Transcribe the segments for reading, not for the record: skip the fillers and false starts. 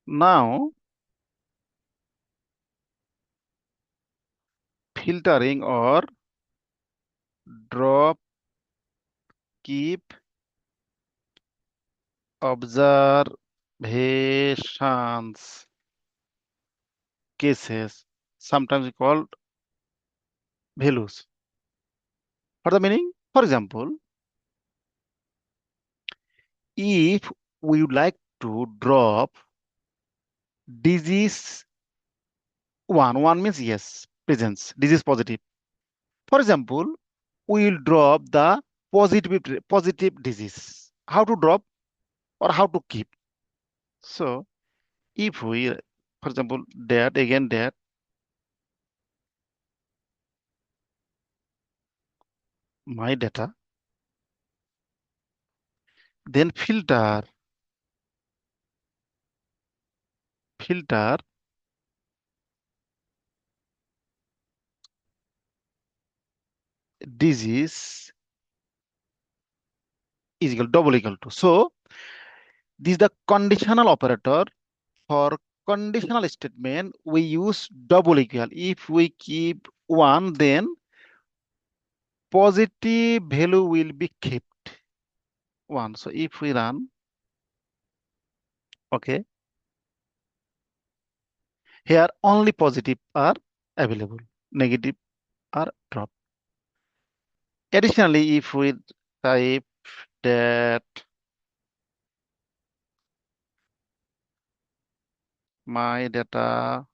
Now, filtering or drop keep observations cases, sometimes called values. For the meaning, for example, if we would like to drop disease one means yes, presence, disease positive. For example, we will drop the positive disease. How to drop or how to keep? So if we, for example, that my data, then filter disease is equal double equal to. So this is the conditional operator. For conditional statement, we use double equal. If we keep one, then positive value will be kept one. So if we run, okay, here only positive are available, negative are dropped. Additionally, if we type that my data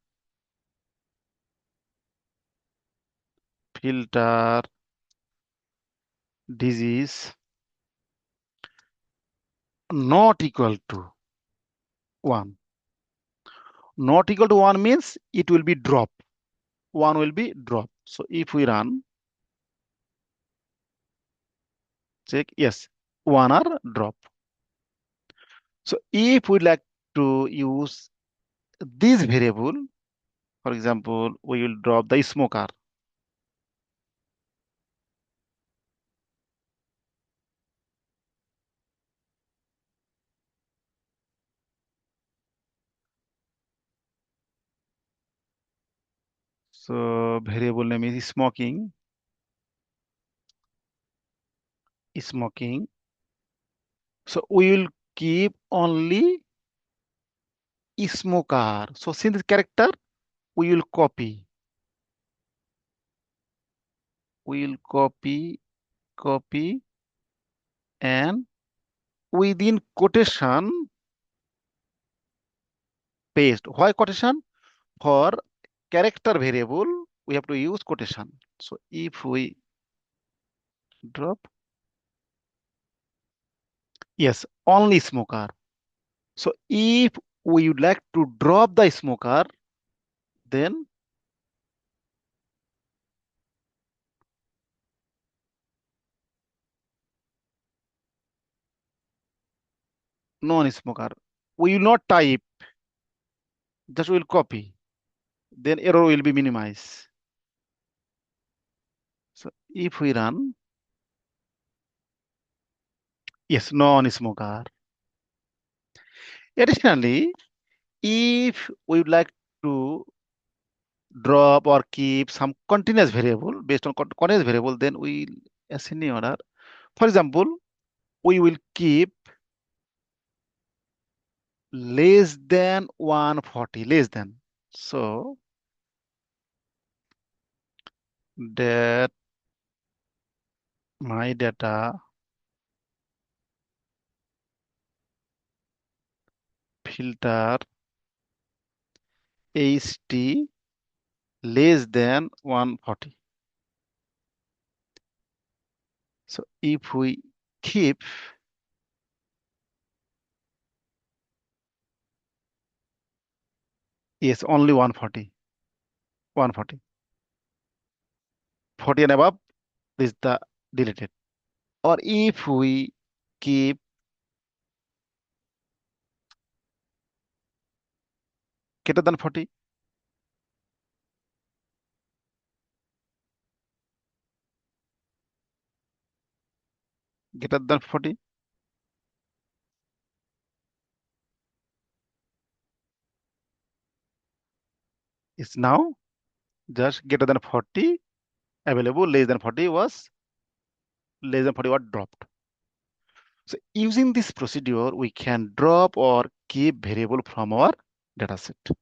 filter disease not equal to 1. Not equal to 1 means it will be drop. 1 will be drop. So if we run, check, yes, 1 are drop. So if we like to use this variable, for example, we will drop the smoker. So variable name is smoking. So we will keep only smoker. So since this character, we will copy. We will copy, and within quotation paste. Why quotation? For character variable, we have to use quotation. So if we drop, yes, only smoker. So if we would like to drop the smoker, then non-smoker. We will not type, just will copy. Then error will be minimized. So if we run, yes, non-smoker. Additionally, if we would like to drop or keep some continuous variable based on continuous variable, then we will assign order. For example, we will keep less than 140, less than. So that my data filter HT less than 140. So if we keep, yes, only 140, 140, 40 and above, this is the deleted. Or if we keep greater than 40, greater than 40, is now just greater than 40 available, less than 40 was dropped. So using this procedure, we can drop or keep variable from our dataset.